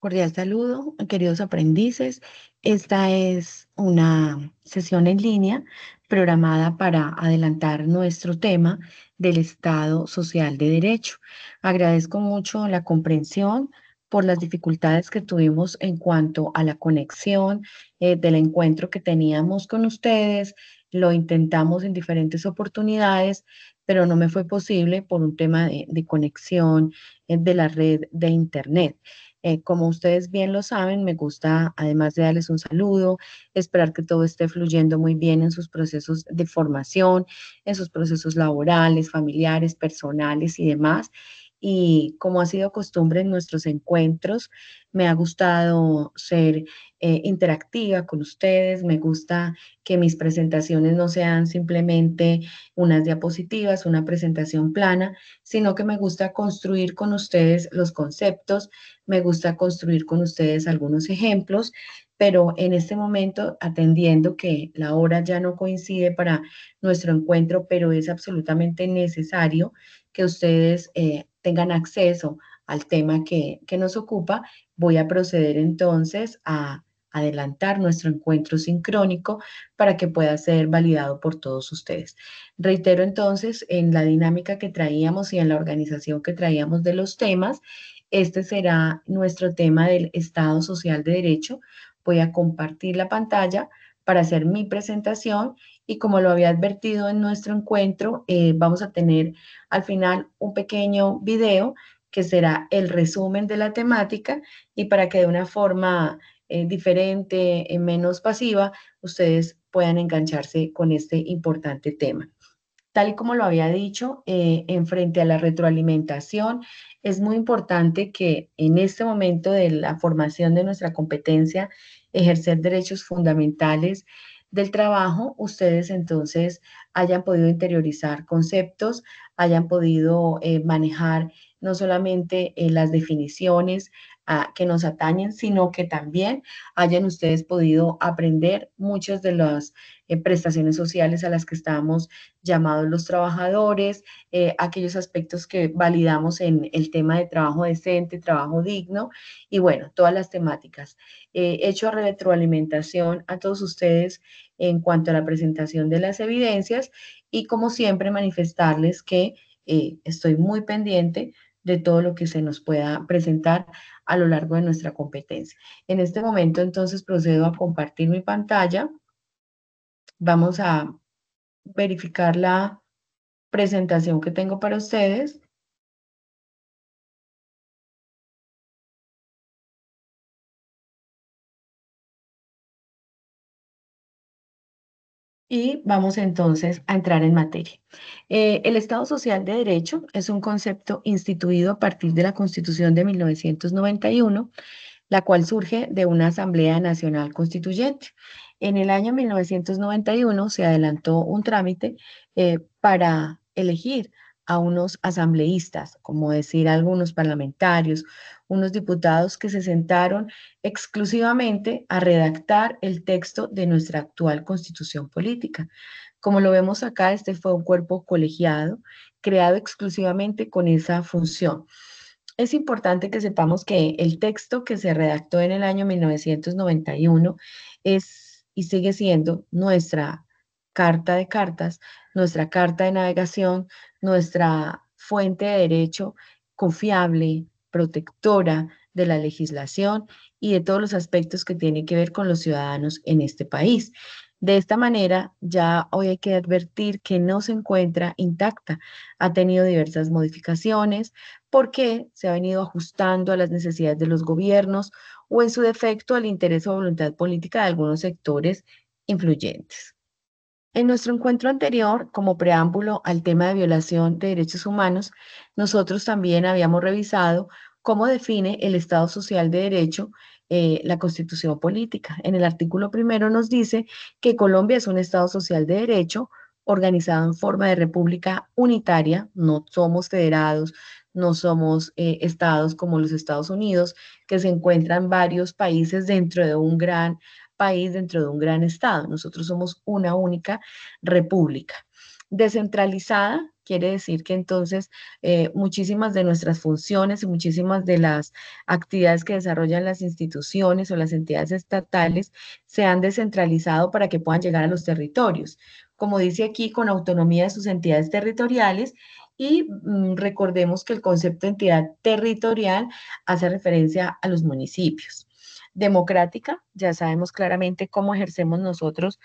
Cordial saludo, queridos aprendices. Esta es una sesión en línea programada para adelantar nuestro tema del Estado Social de Derecho. Agradezco mucho la comprensión por las dificultades que tuvimos en cuanto a la conexión del encuentro que teníamos con ustedes. Lo intentamos en diferentes oportunidades, pero no me fue posible por un tema de conexión de la red de Internet. Como ustedes bien lo saben, me gusta, además de darles un saludo, esperar que todo esté fluyendo muy bien en sus procesos de formación, en sus procesos laborales, familiares, personales y demás. Y como ha sido costumbre en nuestros encuentros, me ha gustado ser interactiva con ustedes, me gusta que mis presentaciones no sean simplemente unas diapositivas, una presentación plana, sino que me gusta construir con ustedes los conceptos, me gusta construir con ustedes algunos ejemplos, pero en este momento, atendiendo que la hora ya no coincide para nuestro encuentro, pero es absolutamente necesario que ustedes tengan acceso al tema que nos ocupa, voy a proceder entonces a adelantar nuestro encuentro sincrónico para que pueda ser validado por todos ustedes. Reitero entonces en la dinámica que traíamos y en la organización que traíamos de los temas. Este será nuestro tema del Estado Social de Derecho. Voy a compartir la pantalla para hacer mi presentación y como lo había advertido en nuestro encuentro, vamos a tener al final un pequeño video que será el resumen de la temática y para que de una forma diferente, menos pasiva, ustedes puedan engancharse con este importante tema. Tal y como lo había dicho, en frente a la retroalimentación, es muy importante que en este momento de la formación de nuestra competencia, ejercer derechos fundamentales del trabajo, ustedes entonces hayan podido interiorizar conceptos, hayan podido manejar no solamente las definiciones que nos atañen, sino que también hayan ustedes podido aprender muchas de las prestaciones sociales a las que estamos llamados los trabajadores, aquellos aspectos que validamos en el tema de trabajo decente, trabajo digno y bueno, todas las temáticas. Hecho retroalimentación a todos ustedes en cuanto a la presentación de las evidencias y como siempre manifestarles que estoy muy pendiente de todo lo que se nos pueda presentar a lo largo de nuestra competencia. En este momento entonces procedo a compartir mi pantalla. Vamos a verificar la presentación que tengo para ustedes. Y vamos entonces a entrar en materia. El Estado Social de Derecho es un concepto instituido a partir de la Constitución de 1991, la cual surge de una Asamblea Nacional Constituyente. En el año 1991 se adelantó un trámite para elegir a unos asambleístas, como decir algunos parlamentarios, unos diputados que se sentaron exclusivamente a redactar el texto de nuestra actual constitución política. Como lo vemos acá, este fue un cuerpo colegiado creado exclusivamente con esa función. Es importante que sepamos que el texto que se redactó en el año 1991 es y sigue siendo nuestra carta de cartas, nuestra carta de navegación, nuestra fuente de derecho confiable, protectora de la legislación y de todos los aspectos que tienen que ver con los ciudadanos en este país. De esta manera, ya hoy hay que advertir que no se encuentra intacta. Ha tenido diversas modificaciones porque se ha venido ajustando a las necesidades de los gobiernos o en su defecto al interés o voluntad política de algunos sectores influyentes. En nuestro encuentro anterior, como preámbulo al tema de violación de derechos humanos, nosotros también habíamos revisado cómo define el Estado Social de Derecho la Constitución Política. En el artículo primero nos dice que Colombia es un Estado social de derecho organizado en forma de república unitaria, no somos federados, no somos estados como los Estados Unidos, que se encuentran varios países dentro de un gran país dentro de un gran estado. Nosotros somos una única república descentralizada quiere decir que entonces muchísimas de nuestras funciones y muchísimas de las actividades que desarrollan las instituciones o las entidades estatales se han descentralizado para que puedan llegar a los territorios. Como dice aquí, con autonomía de sus entidades territoriales y recordemos que el concepto de entidad territorial hace referencia a los municipios. Democrática, ya sabemos claramente cómo ejercemos nosotros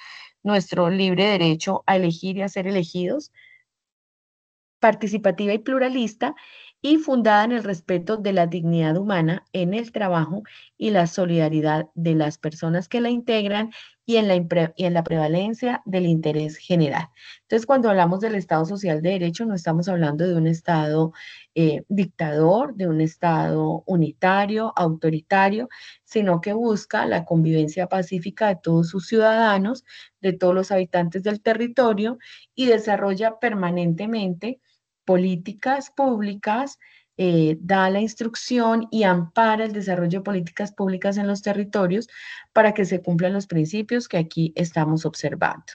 nuestro libre derecho a elegir y a ser elegidos, participativa y pluralista, y fundada en el respeto de la dignidad humana en el trabajo y la solidaridad de las personas que la integran y en la prevalencia del interés general. Entonces, cuando hablamos del Estado social de derecho, no estamos hablando de un Estado dictador, de un Estado unitario, autoritario, sino que busca la convivencia pacífica de todos sus ciudadanos, de todos los habitantes del territorio, y desarrolla permanentemente políticas públicas, da la instrucción y ampara el desarrollo de políticas públicas en los territorios para que se cumplan los principios que aquí estamos observando.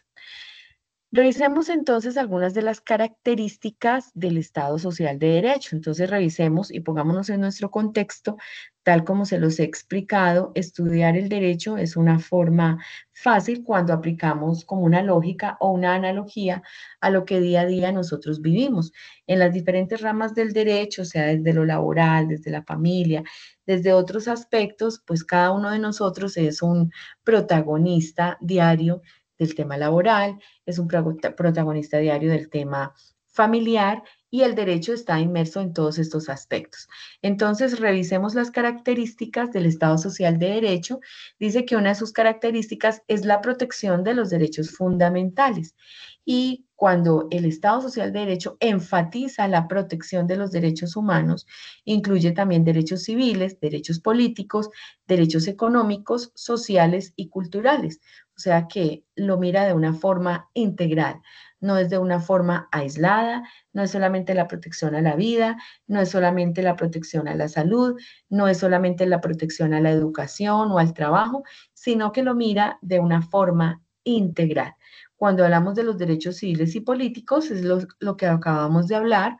Revisemos entonces algunas de las características del Estado social de derecho. Entonces revisemos y pongámonos en nuestro contexto, tal como se los he explicado. Estudiar el derecho es una forma fácil cuando aplicamos como una lógica o una analogía a lo que día a día nosotros vivimos. En las diferentes ramas del derecho, sea desde lo laboral, desde la familia, desde otros aspectos, pues cada uno de nosotros es un protagonista diario del tema laboral, es un protagonista diario del tema familiar, y el derecho está inmerso en todos estos aspectos. Entonces, revisemos las características del Estado social de derecho. Dice que una de sus características es la protección de los derechos fundamentales. Y cuando el Estado social de derecho enfatiza la protección de los derechos humanos, incluye también derechos civiles, derechos políticos, derechos económicos, sociales y culturales. O sea que lo mira de una forma integral, no es de una forma aislada, no es solamente la protección a la vida, no es solamente la protección a la salud, no es solamente la protección a la educación o al trabajo, sino que lo mira de una forma integral. Cuando hablamos de los derechos civiles y políticos, es lo que acabamos de hablar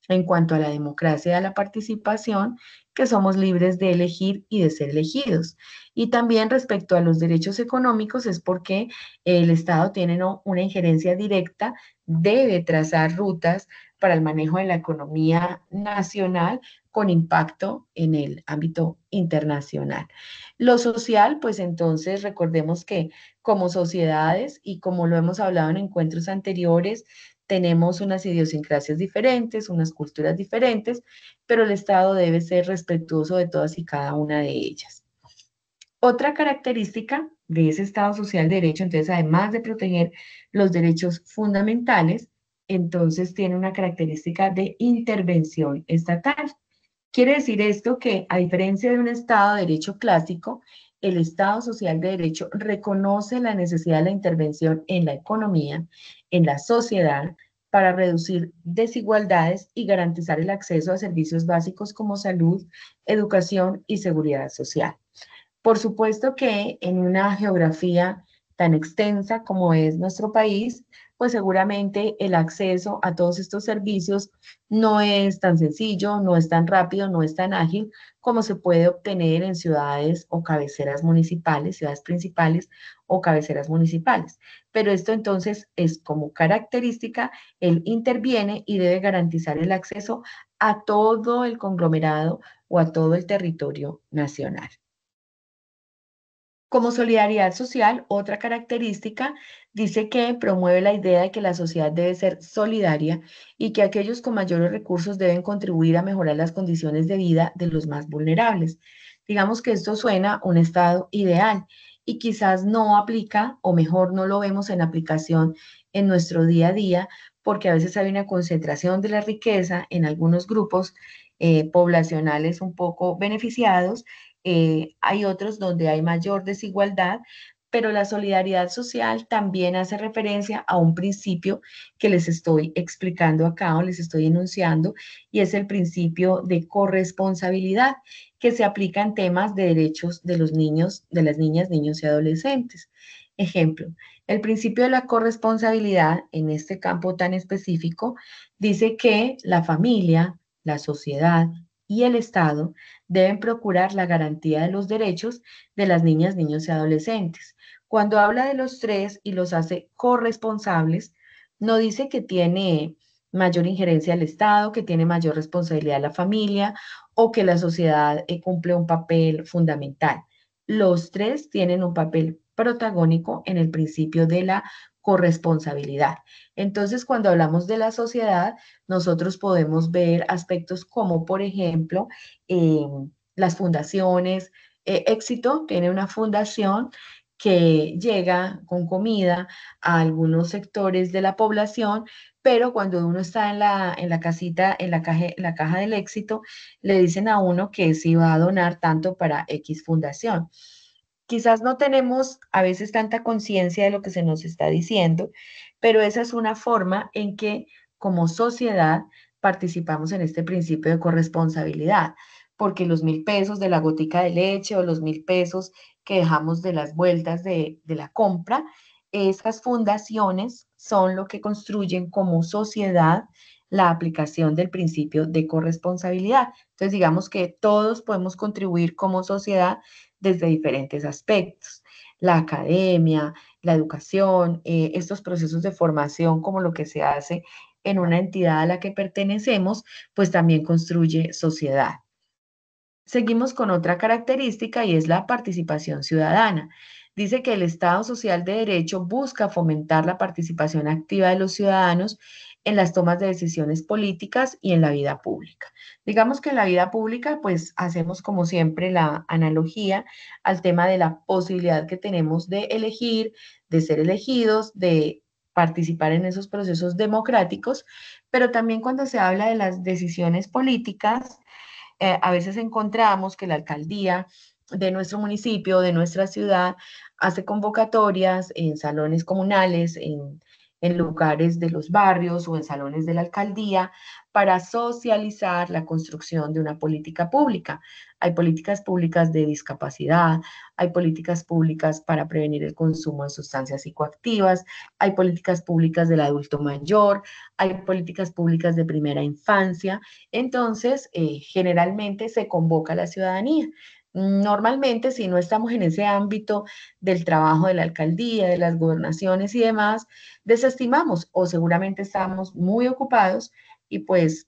en cuanto a la democracia y a la participación, que somos libres de elegir y de ser elegidos. Y también respecto a los derechos económicos es porque el Estado tiene una injerencia directa, debe trazar rutas para el manejo de la economía nacional con impacto en el ámbito internacional. Lo social, pues entonces recordemos que como sociedades y como lo hemos hablado en encuentros anteriores, tenemos unas idiosincrasias diferentes, unas culturas diferentes, pero el Estado debe ser respetuoso de todas y cada una de ellas. Otra característica de ese Estado social de derecho, entonces, además de proteger los derechos fundamentales, entonces tiene una característica de intervención estatal. Quiere decir esto que, a diferencia de un Estado de derecho clásico, el Estado social de derecho reconoce la necesidad de la intervención en la economía, en la sociedad, para reducir desigualdades y garantizar el acceso a servicios básicos como salud, educación y seguridad social. Por supuesto que en una geografía tan extensa como es nuestro país, pues seguramente el acceso a todos estos servicios no es tan sencillo, no es tan rápido, no es tan ágil como se puede obtener en ciudades o cabeceras municipales, ciudades principales o cabeceras municipales. Pero esto entonces es como característica, él interviene y debe garantizar el acceso a todo el conglomerado o a todo el territorio nacional. Como solidaridad social, otra característica dice que promueve la idea de que la sociedad debe ser solidaria y que aquellos con mayores recursos deben contribuir a mejorar las condiciones de vida de los más vulnerables. Digamos que esto suena a un estado ideal y quizás no aplica, o mejor no lo vemos en aplicación en nuestro día a día, porque a veces hay una concentración de la riqueza en algunos grupos poblacionales un poco beneficiados, hay otros donde hay mayor desigualdad, pero la solidaridad social también hace referencia a un principio que les estoy explicando acá o les estoy enunciando, y es el principio de corresponsabilidad que se aplica en temas de derechos de los niños, de las niñas, niños y adolescentes. Ejemplo, el principio de la corresponsabilidad en este campo tan específico dice que la familia, la sociedad y el Estado deben procurar la garantía de los derechos de las niñas, niños y adolescentes. Cuando habla de los tres y los hace corresponsables, no dice que tiene mayor injerencia el Estado, que tiene mayor responsabilidad la familia o que la sociedad cumple un papel fundamental. Los tres tienen un papel protagónico en el principio de la corresponsabilidad. Entonces, cuando hablamos de la sociedad, nosotros podemos ver aspectos como, por ejemplo, eh, las fundaciones. Éxito tiene una fundación que llega con comida a algunos sectores de la población, pero cuando uno está en la casita, en la caja del éxito, le dicen a uno que si va a donar tanto para X fundación. Quizás no tenemos a veces tanta conciencia de lo que se nos está diciendo, pero esa es una forma en que como sociedad participamos en este principio de corresponsabilidad, porque los 1.000 pesos de la gotica de leche o los 1.000 pesos que dejamos de las vueltas de la compra, esas fundaciones son lo que construyen como sociedad la aplicación del principio de corresponsabilidad. Entonces, digamos que todos podemos contribuir como sociedad desde diferentes aspectos. La academia, la educación, estos procesos de formación como lo que se hace en una entidad a la que pertenecemos, pues también construye sociedad. Seguimos con otra característica y es la participación ciudadana. Dice que el Estado social de derecho busca fomentar la participación activa de los ciudadanos en las tomas de decisiones políticas y en la vida pública. Digamos que en la vida pública, pues hacemos como siempre la analogía al tema de la posibilidad que tenemos de elegir, de ser elegidos, de participar en esos procesos democráticos, pero también cuando se habla de las decisiones políticas, a veces encontramos que la alcaldía de nuestro municipio, de nuestra ciudad, hace convocatorias en salones comunales, en lugares de los barrios o en salones de la alcaldía para socializar la construcción de una política pública. Hay políticas públicas de discapacidad, hay políticas públicas para prevenir el consumo de sustancias psicoactivas, hay políticas públicas del adulto mayor, hay políticas públicas de primera infancia. Entonces, generalmente se convoca a la ciudadanía. Normalmente, si no estamos en ese ámbito del trabajo de la alcaldía, de las gobernaciones y demás, desestimamos o seguramente estamos muy ocupados y pues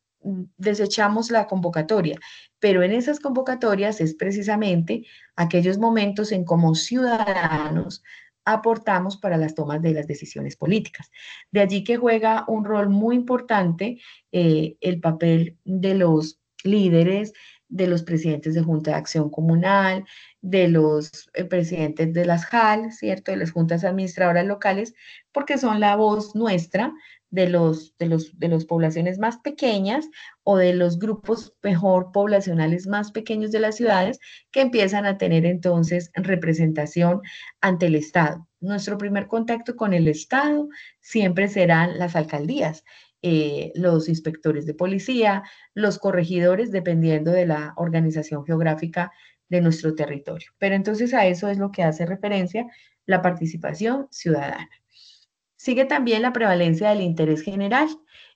desechamos la convocatoria. Pero en esas convocatorias es precisamente aquellos momentos en como ciudadanos aportamos para las tomas de las decisiones políticas. De allí que juega un rol muy importante el papel de los líderes, de los presidentes de Junta de Acción Comunal, de los presidentes de las JAL, ¿cierto? De las juntas administradoras locales, porque son la voz nuestra de los poblaciones más pequeñas o de los grupos mejor poblacionales más pequeños de las ciudades que empiezan a tener entonces representación ante el Estado. Nuestro primer contacto con el Estado siempre serán las alcaldías, los inspectores de policía, los corregidores, dependiendo de la organización geográfica de nuestro territorio. Pero entonces a eso es lo que hace referencia la participación ciudadana. Sigue también la prevalencia del interés general.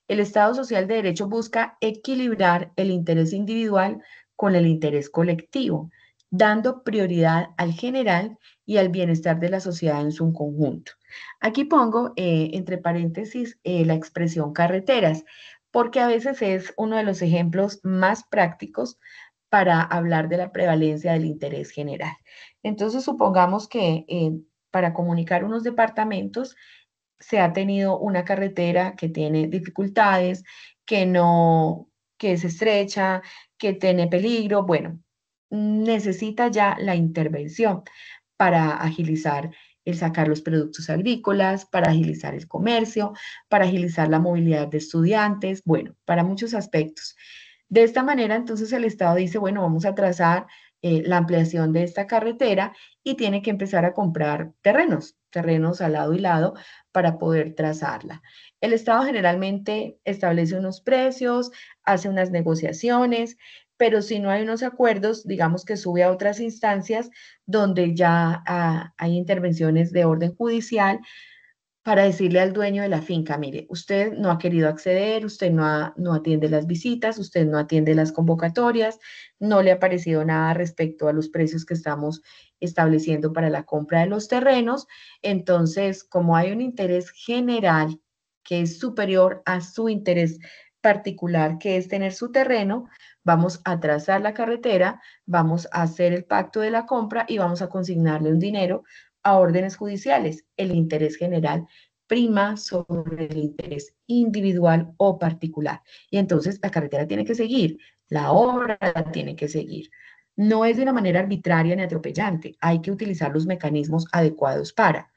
El Estado social de derecho busca equilibrar el interés individual con el interés colectivo, dando prioridad al general y al bienestar de la sociedad en su conjunto. Aquí pongo entre paréntesis la expresión carreteras, porque a veces es uno de los ejemplos más prácticos para hablar de la prevalencia del interés general. Entonces, supongamos que para comunicar unos departamentos, se ha tenido una carretera que tiene dificultades, que no, que es estrecha, que tiene peligro, bueno, necesita ya la intervención para agilizar el sacar los productos agrícolas, para agilizar el comercio, para agilizar la movilidad de estudiantes, bueno, para muchos aspectos. De esta manera, entonces el Estado dice, bueno, vamos a trazar la ampliación de esta carretera y tiene que empezar a comprar terrenos, terrenos al lado y lado para poder trazarla. El Estado generalmente establece unos precios, hace unas negociaciones, pero si no hay unos acuerdos, digamos que sube a otras instancias donde ya hay intervenciones de orden judicial para decirle al dueño de la finca, mire, usted no ha querido acceder, usted no atiende las visitas, usted no atiende las convocatorias, no le ha parecido nada respecto a los precios que estamos estableciendo para la compra de los terrenos. Entonces, como hay un interés general que es superior a su interés particular, que es tener su terreno, vamos a trazar la carretera, vamos a hacer el pacto de la compra y vamos a consignarle un dinero a órdenes judiciales. El interés general prima sobre el interés individual o particular. Y entonces la carretera tiene que seguir, la obra tiene que seguir. No es de una manera arbitraria ni atropellante, hay que utilizar los mecanismos adecuados para,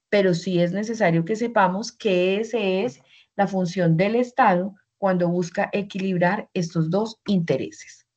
pero sí es necesario que sepamos que esa es la función del Estado cuando busca equilibrar estos dos intereses.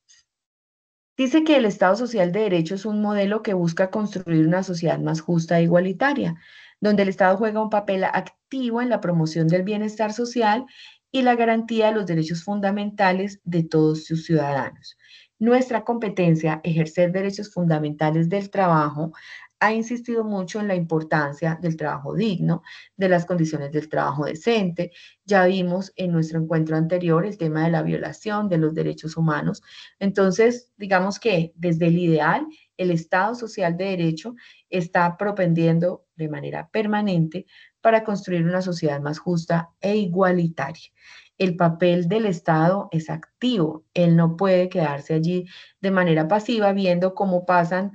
Dice que el Estado Social de Derecho es un modelo que busca construir una sociedad más justa e igualitaria, donde el Estado juega un papel activo en la promoción del bienestar social y la garantía de los derechos fundamentales de todos sus ciudadanos. Nuestra competencia, ejercer derechos fundamentales del trabajo, ha insistido mucho en la importancia del trabajo digno, de las condiciones del trabajo decente. Ya vimos en nuestro encuentro anterior el tema de la violación de los derechos humanos. Entonces, digamos que desde el ideal, el Estado social de derecho está propendiendo de manera permanente para construir una sociedad más justa e igualitaria. El papel del Estado es activo, él no puede quedarse allí de manera pasiva viendo cómo pasan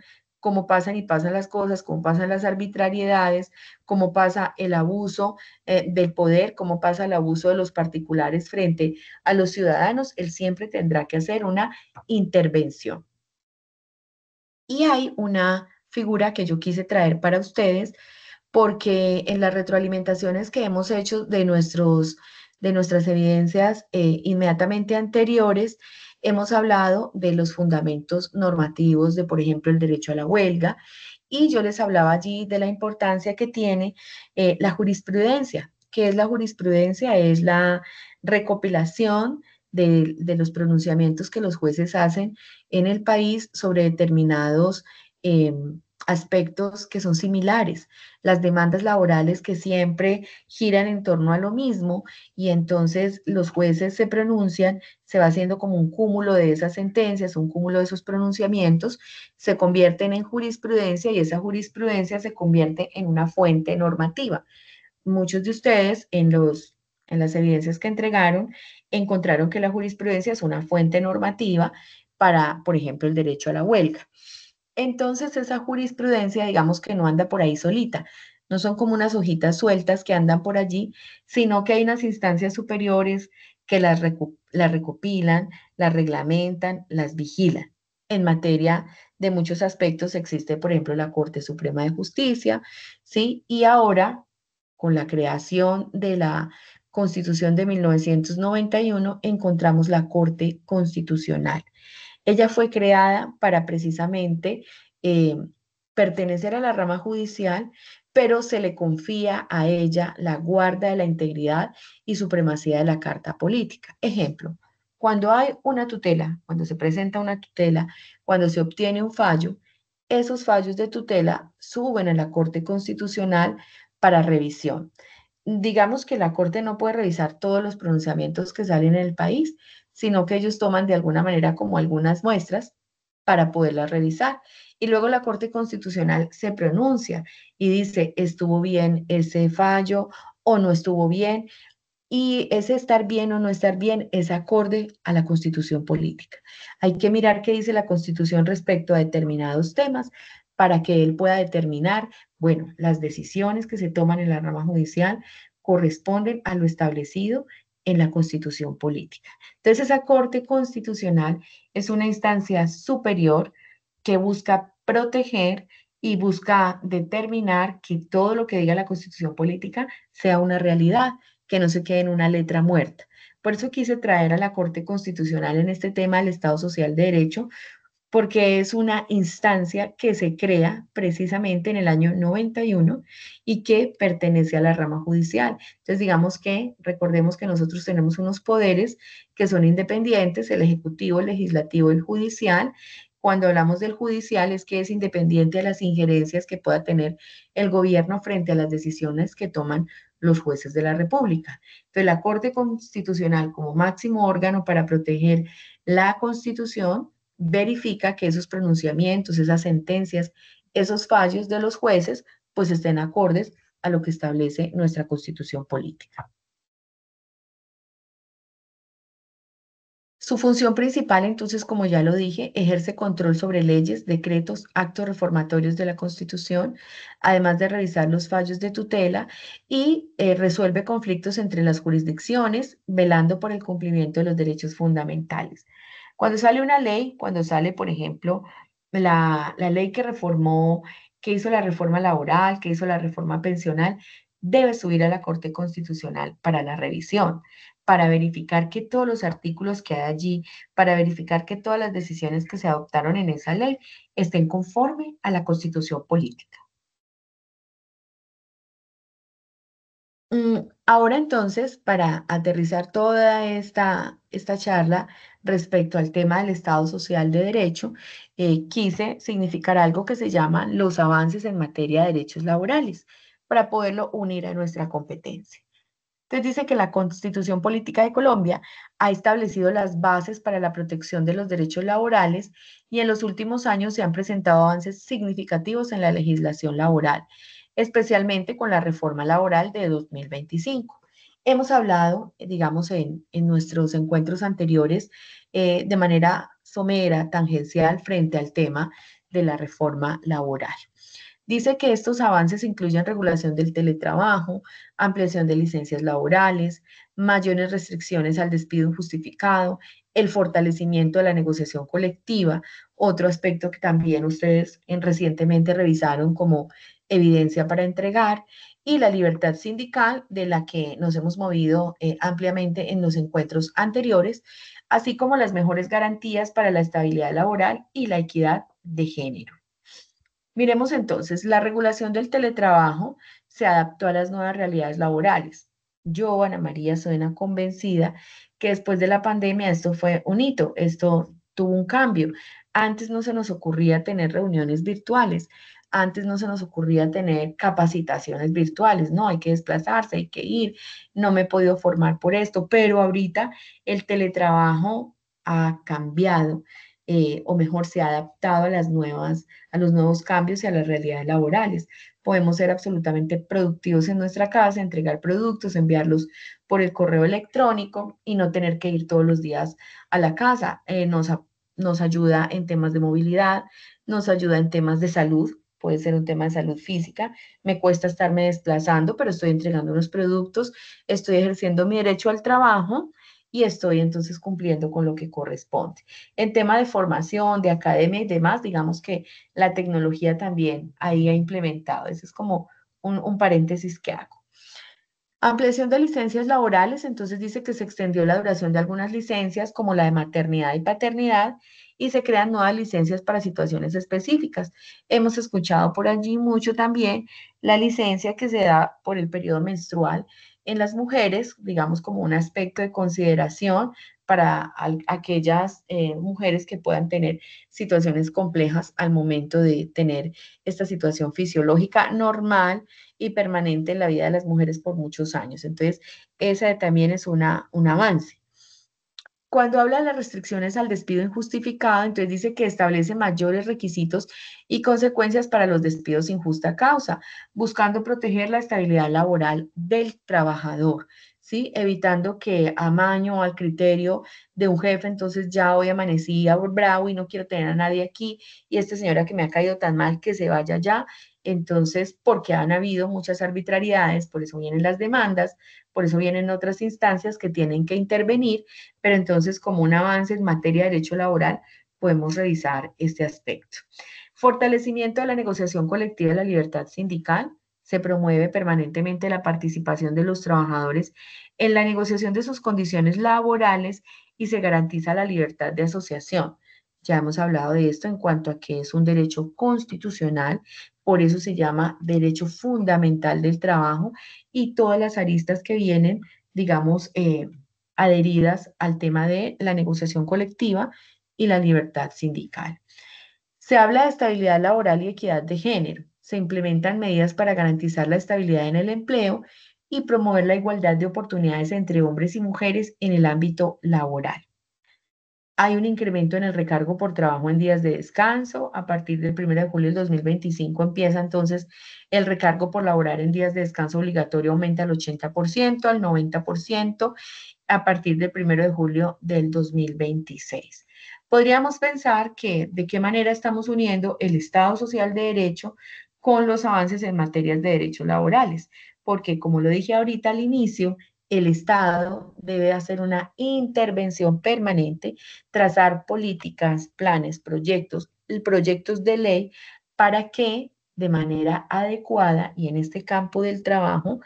y pasan las cosas, cómo pasan las arbitrariedades, cómo pasa el abuso del poder, cómo pasa el abuso de los particulares frente a los ciudadanos, él siempre tendrá que hacer una intervención. Y hay una figura que yo quise traer para ustedes porque en las retroalimentaciones que hemos hecho de nuestras evidencias inmediatamente anteriores, hemos hablado de los fundamentos normativos de, por ejemplo, el derecho a la huelga, y yo les hablaba allí de la importancia que tiene la jurisprudencia. ¿Qué es la jurisprudencia? Es la recopilación de los pronunciamientos que los jueces hacen en el país sobre determinados aspectos que son similares, las demandas laborales que siempre giran en torno a lo mismo y entonces los jueces se pronuncian, se va haciendo como un cúmulo de esas sentencias, un cúmulo de esos pronunciamientos, se convierten en jurisprudencia y esa jurisprudencia se convierte en una fuente normativa. Muchos de ustedes en las evidencias que entregaron encontraron que la jurisprudencia es una fuente normativa para, por ejemplo, el derecho a la huelga. Entonces, esa jurisprudencia, digamos que no anda por ahí solita, no son como unas hojitas sueltas que andan por allí, sino que hay unas instancias superiores que las recopilan, las reglamentan, las vigilan. En materia de muchos aspectos existe, por ejemplo, la Corte Suprema de Justicia, ¿sí? Y ahora, con la creación de la Constitución de 1991, encontramos la Corte Constitucional. Ella fue creada para precisamente eh, pertenecer a la rama judicial, pero se le confía a ella la guarda de la integridad y supremacía de la carta política. Ejemplo, cuando hay una tutela, cuando se presenta una tutela, cuando se obtiene un fallo, esos fallos de tutela suben a la Corte Constitucional para revisión. Digamos que la Corte no puede revisar todos los pronunciamientos que salen en el país, sino que ellos toman de alguna manera como algunas muestras para poderlas revisar. Y luego la Corte Constitucional se pronuncia y dice, estuvo bien ese fallo o no estuvo bien. Y ese estar bien o no estar bien es acorde a la Constitución política. Hay que mirar qué dice la Constitución respecto a determinados temas para que él pueda determinar, bueno, las decisiones que se toman en la rama judicial corresponden a lo establecido en la Constitución política. Entonces, esa Corte Constitucional es una instancia superior que busca proteger y busca determinar que todo lo que diga la Constitución política sea una realidad, que no se quede en una letra muerta. Por eso quise traer a la Corte Constitucional en este tema del Estado Social de Derecho, porque es una instancia que se crea precisamente en el año 91 y que pertenece a la rama judicial. Entonces, digamos que recordemos que nosotros tenemos unos poderes que son independientes, el ejecutivo, el legislativo, el judicial. Cuando hablamos del judicial es que es independiente de las injerencias que pueda tener el gobierno frente a las decisiones que toman los jueces de la República. Entonces, la Corte Constitucional como máximo órgano para proteger la Constitución verifica que esos pronunciamientos, esas sentencias, esos fallos de los jueces, pues estén acordes a lo que establece nuestra Constitución política. Su función principal, entonces, como ya lo dije, ejerce control sobre leyes, decretos, actos reformatorios de la Constitución, además de revisar los fallos de tutela y resuelve conflictos entre las jurisdicciones, velando por el cumplimiento de los derechos fundamentales. Cuando sale una ley, cuando sale, por ejemplo, la ley que reformó, que hizo la reforma laboral, que hizo la reforma pensional, debe subir a la Corte Constitucional para la revisión, para verificar que todos los artículos que hay allí, para verificar que todas las decisiones que se adoptaron en esa ley estén conforme a la Constitución política. Ahora entonces, para aterrizar toda esta charla respecto al tema del Estado Social de Derecho, quise significar algo que se llama los avances en materia de derechos laborales, para poderlo unir a nuestra competencia. Entonces dice que la Constitución Política de Colombia ha establecido las bases para la protección de los derechos laborales y en los últimos años se han presentado avances significativos en la legislación laboral, especialmente con la reforma laboral de 2025. Hemos hablado, digamos, en nuestros encuentros anteriores de manera somera, tangencial, frente al tema de la reforma laboral. Dice que estos avances incluyen regulación del teletrabajo, ampliación de licencias laborales, mayores restricciones al despido injustificado, el fortalecimiento de la negociación colectiva, otro aspecto que también ustedes recientemente revisaron como evidencia para entregar, y la libertad sindical de la que nos hemos movido ampliamente en los encuentros anteriores, así como las mejores garantías para la estabilidad laboral y la equidad de género. Miremos entonces, la regulación del teletrabajo se adaptó a las nuevas realidades laborales. Yo, Ana María, soy una convencida que después de la pandemia esto fue un hito, esto tuvo un cambio. Antes no se nos ocurría tener reuniones virtuales, antes no se nos ocurría tener capacitaciones virtuales, no, hay que desplazarse, hay que ir, no me he podido formar por esto, pero ahorita el teletrabajo ha cambiado, o mejor, se ha adaptado a a los nuevos cambios y a las realidades laborales. Podemos ser absolutamente productivos en nuestra casa, entregar productos, enviarlos por el correo electrónico y no tener que ir todos los días a la casa. Nos ayuda en temas de movilidad, nos ayuda en temas de salud. Puede ser un tema de salud física. Me cuesta estarme desplazando, pero estoy entregando unos productos, estoy ejerciendo mi derecho al trabajo y estoy entonces cumpliendo con lo que corresponde. En tema de formación, de academia y demás, digamos que la tecnología también ahí ha implementado. Ese es como un paréntesis que hago. Ampliación de licencias laborales, entonces dice que se extendió la duración de algunas licencias, como la de maternidad y paternidad, y se crean nuevas licencias para situaciones específicas. Hemos escuchado por allí mucho también la licencia que se da por el periodo menstrual en las mujeres, digamos como un aspecto de consideración para aquellas mujeres que puedan tener situaciones complejas al momento de tener esta situación fisiológica normal y permanente en la vida de las mujeres por muchos años. Entonces, esa también es un avance. Cuando habla de las restricciones al despido injustificado, entonces dice que establece mayores requisitos y consecuencias para los despidos sin justa causa, buscando proteger la estabilidad laboral del trabajador, ¿sí? Evitando que a maño o al criterio de un jefe, entonces ya hoy amanecí bravo y no quiero tener a nadie aquí y esta señora que me ha caído tan mal que se vaya ya. Entonces, porque han habido muchas arbitrariedades, por eso vienen las demandas, por eso vienen otras instancias que tienen que intervenir, pero entonces como un avance en materia de derecho laboral podemos revisar este aspecto. Fortalecimiento de la negociación colectiva y la libertad sindical. Se promueve permanentemente la participación de los trabajadores en la negociación de sus condiciones laborales y se garantiza la libertad de asociación. Ya hemos hablado de esto en cuanto a que es un derecho constitucional, por eso se llama derecho fundamental del trabajo y todas las aristas que vienen, digamos, adheridas al tema de la negociación colectiva y la libertad sindical. Se habla de estabilidad laboral y equidad de género. Se implementan medidas para garantizar la estabilidad en el empleo y promover la igualdad de oportunidades entre hombres y mujeres en el ámbito laboral. Hay un incremento en el recargo por trabajo en días de descanso. A partir del 1 de julio del 2025 empieza entonces el recargo por laborar en días de descanso obligatorio aumenta al 80%, al 90% a partir del 1 de julio del 2026. Podríamos pensar que de qué manera estamos uniendo el Estado Social de Derecho con los avances en materias de derechos laborales, porque como lo dije ahorita al inicio, el Estado debe hacer una intervención permanente, trazar políticas, planes, proyectos de ley para que de manera adecuada y en este campo del trabajo,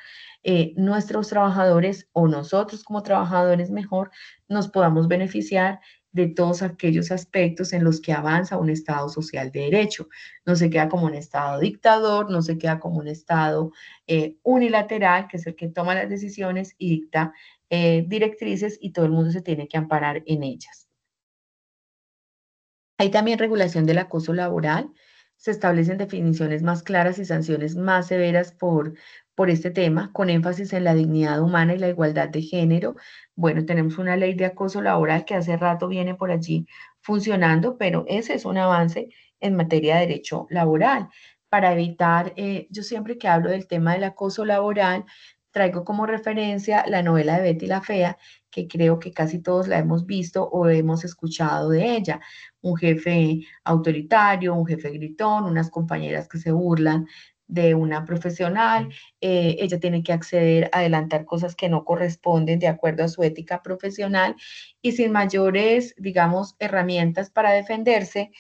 nuestros trabajadores o nosotros como trabajadores mejor nos podamos beneficiar de todos aquellos aspectos en los que avanza un Estado social de derecho. No se queda como un Estado dictador, no se queda como un Estado unilateral, que es el que toma las decisiones y dicta directrices y todo el mundo se tiene que amparar en ellas. Hay también regulación del acoso laboral. Se establecen definiciones más claras y sanciones más severas por este tema, con énfasis en la dignidad humana y la igualdad de género. Bueno, tenemos una ley de acoso laboral que hace rato viene por allí funcionando, pero ese es un avance en materia de derecho laboral. Para evitar, yo siempre que hablo del tema del acoso laboral, traigo como referencia la novela de Betty la Fea, que creo que casi todos la hemos visto o hemos escuchado de ella. Un jefe autoritario, un jefe gritón, unas compañeras que se burlan de una profesional, ella tiene que acceder a adelantar cosas que no corresponden de acuerdo a su ética profesional y sin mayores, digamos, herramientas para defenderse,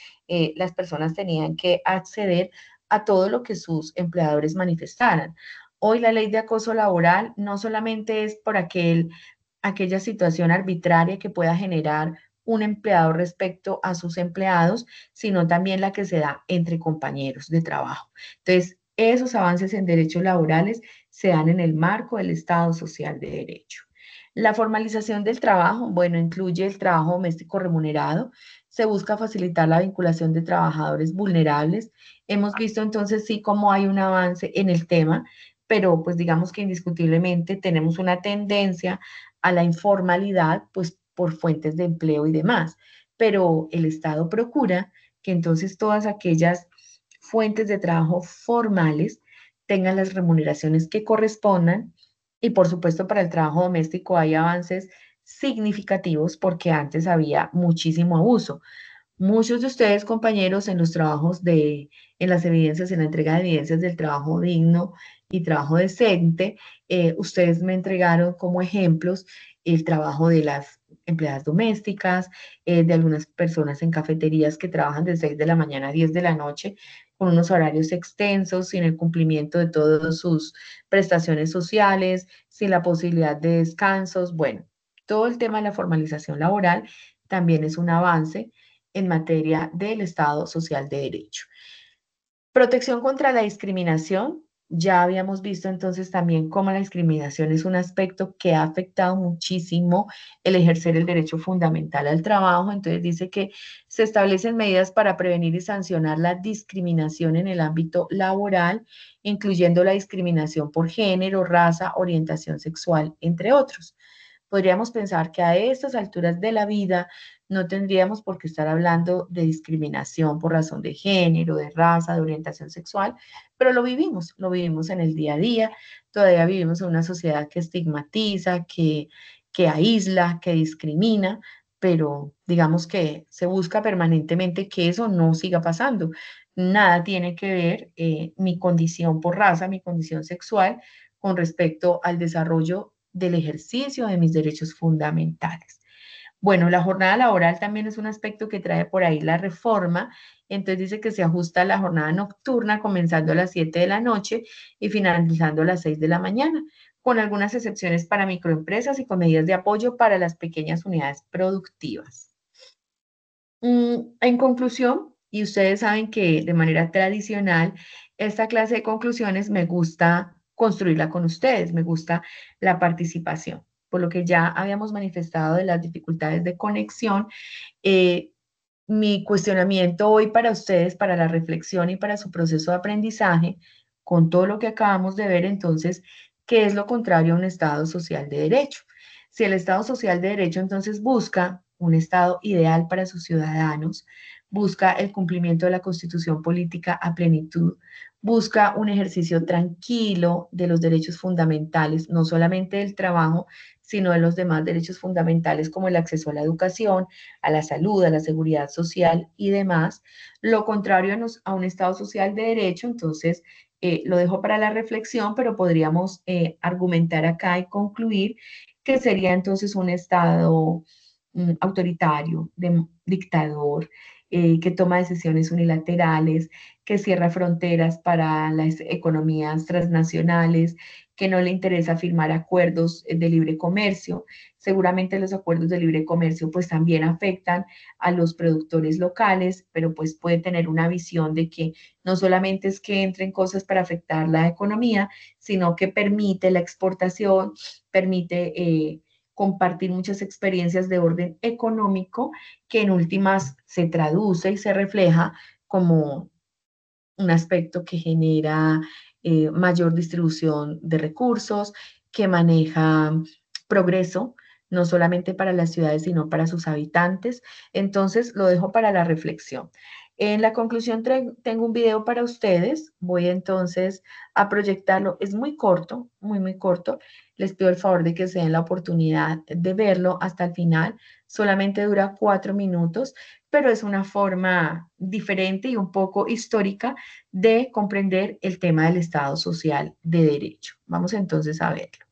las personas tenían que acceder a todo lo que sus empleadores manifestaran. Hoy la ley de acoso laboral no solamente es por aquella situación arbitraria que pueda generar un empleado respecto a sus empleados, sino también la que se da entre compañeros de trabajo. Entonces, esos avances en derechos laborales se dan en el marco del Estado social de derecho. La formalización del trabajo, bueno, incluye el trabajo doméstico remunerado. Se busca facilitar la vinculación de trabajadores vulnerables. Hemos visto entonces sí cómo hay un avance en el tema, pero pues digamos que indiscutiblemente tenemos una tendencia a la informalidad, pues por fuentes de empleo y demás. Pero el Estado procura que entonces todas aquellas fuentes de trabajo formales tengan las remuneraciones que correspondan y por supuesto para el trabajo doméstico hay avances significativos porque antes había muchísimo abuso. Muchos de ustedes, compañeros, en los trabajos en las evidencias, en la entrega de evidencias del trabajo digno y trabajo decente, ustedes me entregaron como ejemplos el trabajo de las empleadas domésticas, de algunas personas en cafeterías que trabajan de 6 de la mañana a 10 de la noche, con unos horarios extensos, sin el cumplimiento de todas sus prestaciones sociales, sin la posibilidad de descansos. Bueno, todo el tema de la formalización laboral también es un avance en materia del Estado social de derecho. Protección contra la discriminación. Ya habíamos visto entonces también cómo la discriminación es un aspecto que ha afectado muchísimo el ejercer el derecho fundamental al trabajo. Entonces dice que se establecen medidas para prevenir y sancionar la discriminación en el ámbito laboral, incluyendo la discriminación por género, raza, orientación sexual, entre otros. Podríamos pensar que a estas alturas de la vida no tendríamos por qué estar hablando de discriminación por razón de género, de raza, de orientación sexual, pero lo vivimos en el día a día, todavía vivimos en una sociedad que estigmatiza, que aísla, que discrimina, pero digamos que se busca permanentemente que eso no siga pasando. Nada tiene que ver mi condición por raza, mi condición sexual con respecto al desarrollo del ejercicio de mis derechos fundamentales. Bueno, la jornada laboral también es un aspecto que trae por ahí la reforma. Entonces dice que se ajusta a la jornada nocturna comenzando a las 7 de la noche y finalizando a las 6 de la mañana, con algunas excepciones para microempresas y con medidas de apoyo para las pequeñas unidades productivas. En conclusión, y ustedes saben que de manera tradicional, esta clase de conclusiones me gusta construirla con ustedes, me gusta la participación, por lo que ya habíamos manifestado de las dificultades de conexión. eh, Mi cuestionamiento hoy para ustedes, para la reflexión y para su proceso de aprendizaje, con todo lo que acabamos de ver, entonces, ¿qué es lo contrario a un Estado social de derecho? Si el Estado social de derecho entonces busca un Estado ideal para sus ciudadanos, busca el cumplimiento de la Constitución política a plenitud, busca un ejercicio tranquilo de los derechos fundamentales, no solamente del trabajo, sino de los demás derechos fundamentales como el acceso a la educación, a la salud, a la seguridad social y demás. Lo contrario a un Estado social de derecho, entonces lo dejo para la reflexión, pero podríamos argumentar acá y concluir que sería entonces un Estado autoritario, dictador, que toma decisiones unilaterales, que cierra fronteras para las economías transnacionales, que no le interesa firmar acuerdos de libre comercio. Seguramente los acuerdos de libre comercio pues también afectan a los productores locales, pero pues puede tener una visión de que no solamente es que entren cosas para afectar la economía, sino que permite la exportación, permite compartir muchas experiencias de orden económico que en últimas se traduce y se refleja como un aspecto que genera mayor distribución de recursos, que maneja progreso, no solamente para las ciudades, sino para sus habitantes. Entonces, lo dejo para la reflexión. En la conclusión tengo un video para ustedes. Voy entonces a proyectarlo. Es muy corto, muy, muy corto. Les pido el favor de que se den la oportunidad de verlo hasta el final. Solamente dura 4 minutos, pero es una forma diferente y un poco histórica de comprender el tema del Estado social de derecho. Vamos entonces a verlo.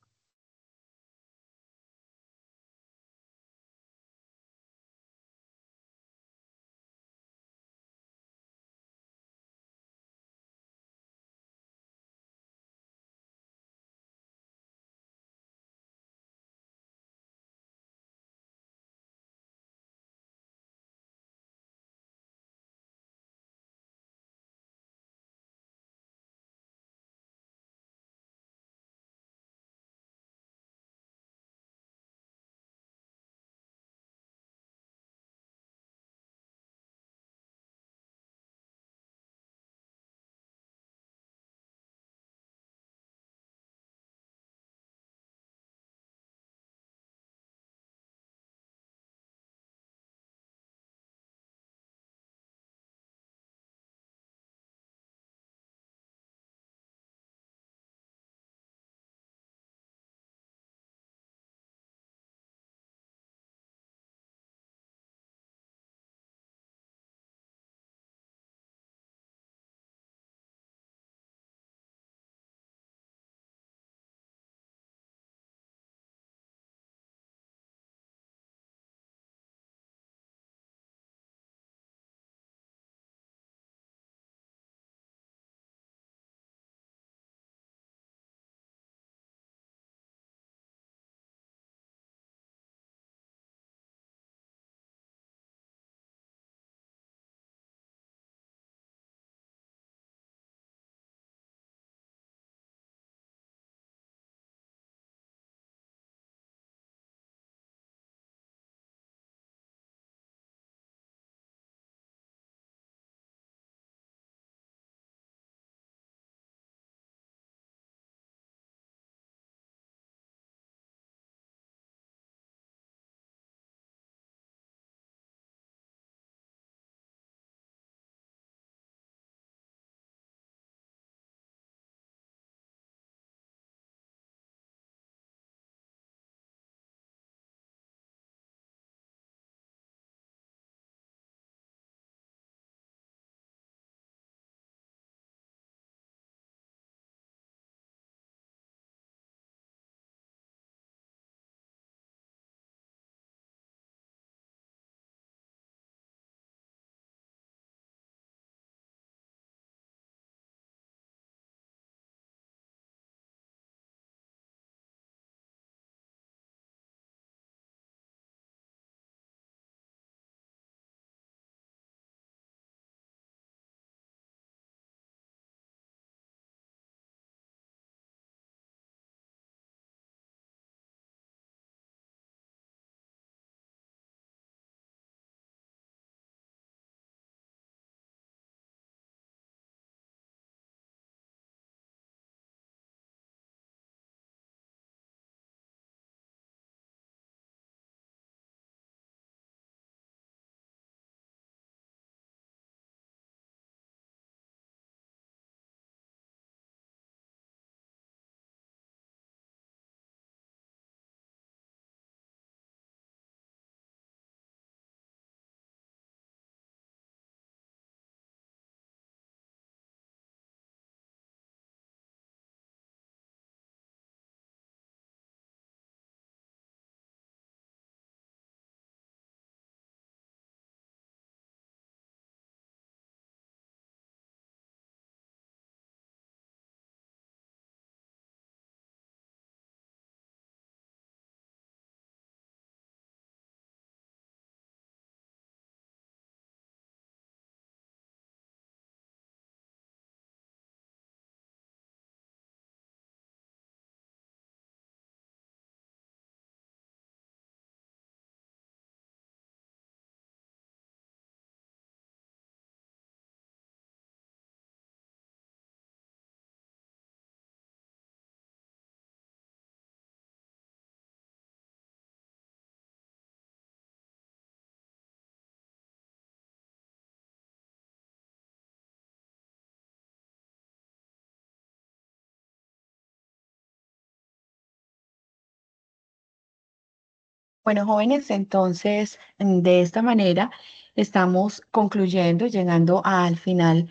Bueno, jóvenes, entonces de esta manera estamos concluyendo, llegando al final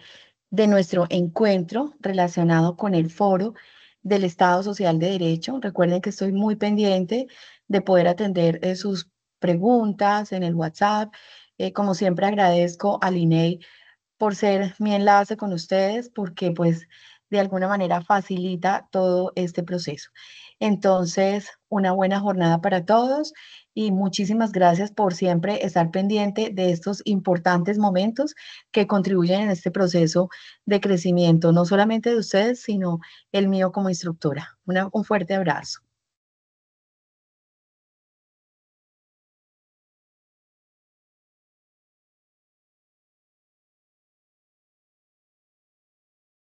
de nuestro encuentro relacionado con el foro del Estado Social de Derecho. Recuerden que estoy muy pendiente de poder atender sus preguntas en el WhatsApp. Como siempre agradezco al INEI por ser mi enlace con ustedes, porque pues de alguna manera facilita todo este proceso. Entonces, una buena jornada para todos y muchísimas gracias por siempre estar pendiente de estos importantes momentos que contribuyen en este proceso de crecimiento, no solamente de ustedes, sino el mío como instructora. Un fuerte abrazo.